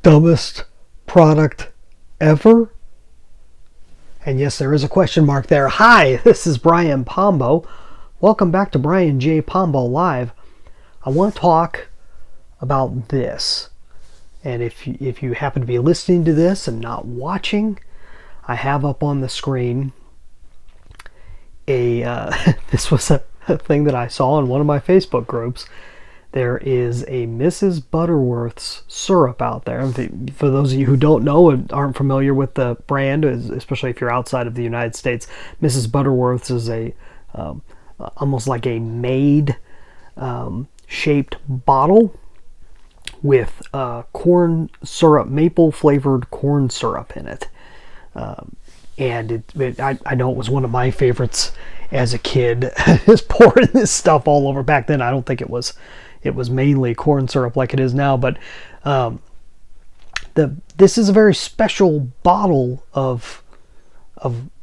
dumbest product ever? And yes, there is a question mark there. Hi, this is Brian Pombo. Welcome back to Brian J. Pombo Live. I want to talk about this. And if you happen to be listening to this and not watching, I have up on the screen this was a thing that I saw in one of my Facebook groups. There is a Mrs. Butterworth's syrup out there. For those of you who don't know and aren't familiar with the brand, especially if you're outside of the United States, Mrs. Butterworth's is a almost like a Maid shaped bottle with corn syrup, maple flavored corn syrup in it. And I know it was one of my favorites as a kid. Just pouring this stuff all over. Back then, I don't think it was mainly corn syrup like it is now, but this is a very special bottle of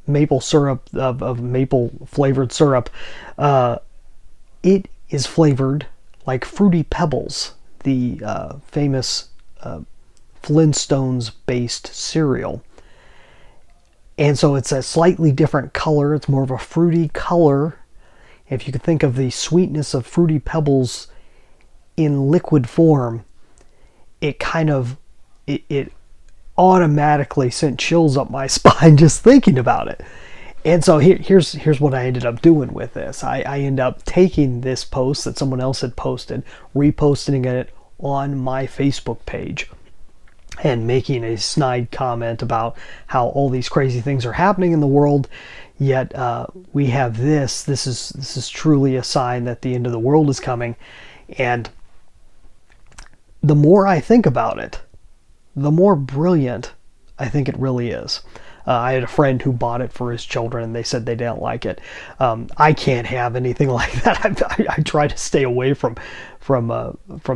maple syrup, of maple flavored syrup. It is flavored like Fruity Pebbles, the famous Flintstones based cereal. And so it's a slightly different color. It's more of a fruity color. If you could think of the sweetness of Fruity Pebbles in liquid form, it automatically sent chills up my spine just thinking about it. And so here's what I ended up doing with this. I ended up taking this post that someone else had posted, reposting it on my Facebook page, and making a snide comment about how all these crazy things are happening in the world, yet we have this. This is truly a sign that the end of the world is coming. And the more I think about it, the more brilliant I think it really is. I had a friend who bought it for his children, and they said they didn't like it. I can't have anything like that. I try to stay away from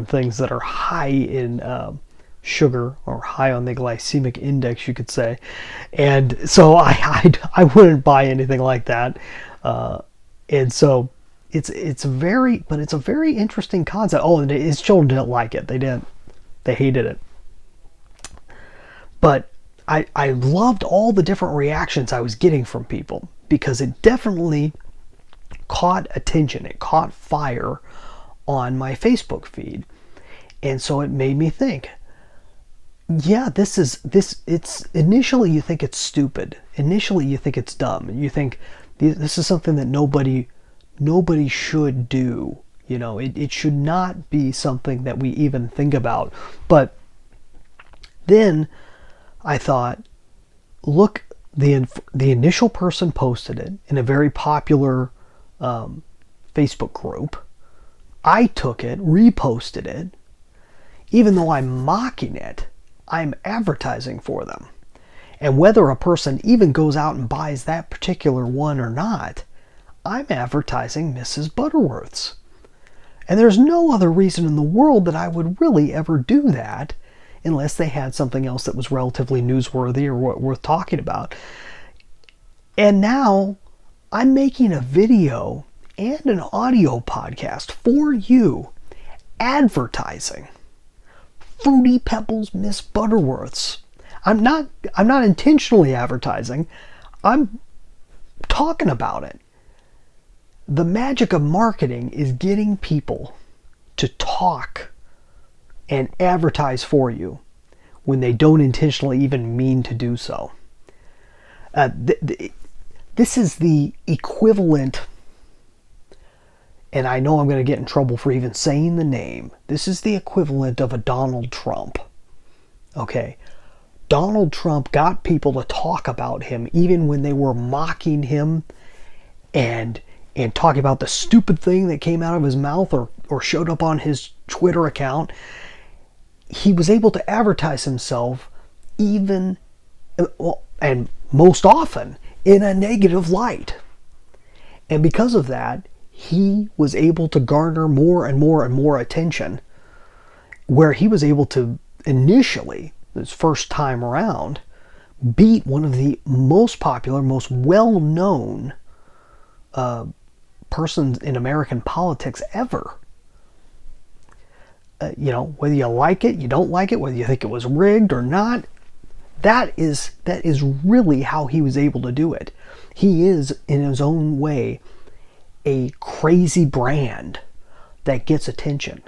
things that are high in sugar, or high on the glycemic index, you could say. And so I wouldn't buy anything like that. And so it's a very interesting concept. Oh, and his children didn't like it. They hated it. But I loved all the different reactions I was getting from people, because it definitely caught attention. It caught fire on my Facebook feed. And so it made me think, yeah, it's initially you think it's stupid. Initially you think it's dumb. You think this is something that nobody should do. You know, it should not be something that we even think about. But then I thought, look, the initial person posted it in a very popular Facebook group. I took it, reposted it. Even though I'm mocking it, I'm advertising for them. And whether a person even goes out and buys that particular one or not, I'm advertising Mrs. Butterworth's. And there's no other reason in the world that I would really ever do that, unless they had something else that was relatively newsworthy or worth talking about. And now I'm making a video and an audio podcast for you, advertising Fruity Pebbles Miss Butterworth's. I'm not intentionally advertising. I'm talking about it. The magic of marketing is getting people to talk and advertise for you when they don't intentionally even mean to do so. This is the equivalent, and I know I'm going to get in trouble for even saying the name. This is the equivalent of a Donald Trump. Okay. Donald Trump got people to talk about him even when they were mocking him and talking about the stupid thing that came out of his mouth or showed up on his Twitter account. He was able to advertise himself even, and most often, in a negative light. And because of that, he was able to garner more and more and more attention, where he was able to initially, his first time around, beat one of the most popular, most well-known persons in American politics ever. whether you like it, you don't like it, whether you think it was rigged or not, that is really how he was able to do it. He is, in his own way, a crazy brand that gets attention.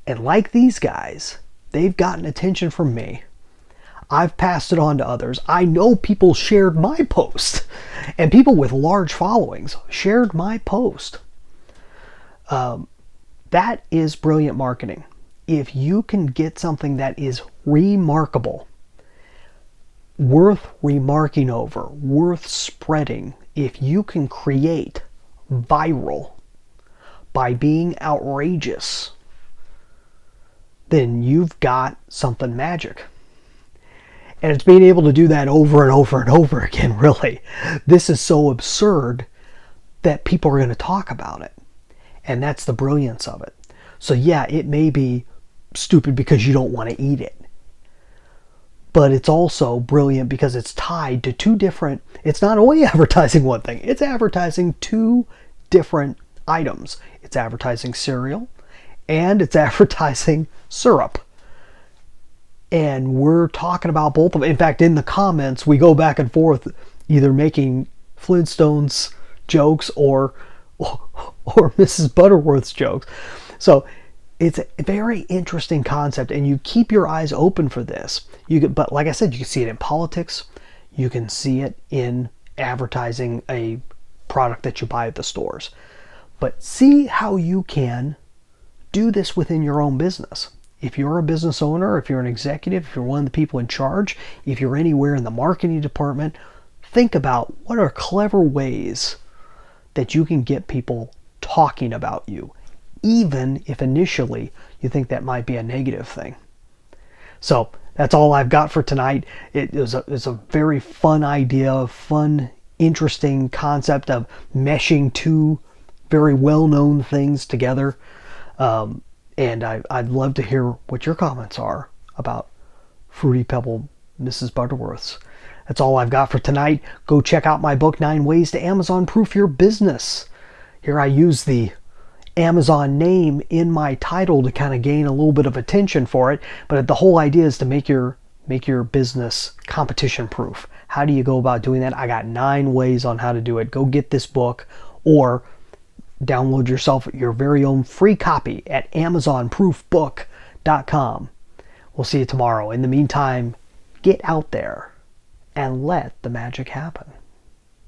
And like these guys, they've gotten attention from me. I've passed it on to others. I know people shared my post, and people with large followings shared my post. That is brilliant marketing. If you can get something that is remarkable, worth remarking over, worth spreading, if you can create viral by being outrageous, then you've got something magic. And it's being able to do that over and over and over again, really. This is so absurd that people are going to talk about it. And that's the brilliance of it. So yeah, it may be stupid because you don't want to eat it. But it's also brilliant because it's tied to two different, it's not only advertising one thing, it's advertising two different items. It's advertising cereal and it's advertising syrup. And we're talking about both of them. In fact, in the comments, we go back and forth either making Flintstones jokes or Mrs. Butterworth's jokes. So it's a very interesting concept, and you keep your eyes open for this. But like I said, you can see it in politics. You can see it in advertising a product that you buy at the stores. But see how you can do this within your own business. If you're a business owner, if you're an executive, if you're one of the people in charge, if you're anywhere in the marketing department, think about what are clever ways that you can get people talking about you, even if initially you think that might be a negative thing. So that's all I've got for tonight. It's a very fun idea, fun, interesting concept of meshing two very well-known things together. And I'd love to hear what your comments are about Fruity Pebble Mrs. Butterworth's. That's all I've got for tonight. Go check out my book, 9 Ways to Amazon-Proof Your Business. Here I use the Amazon name in my title to kind of gain a little bit of attention for it. But the whole idea is to make your business competition-proof. How do you go about doing that? I got 9 ways on how to do it. Go get this book or download yourself your very own free copy at amazonproofbook.com. We'll see you tomorrow. In the meantime, get out there and let the magic happen.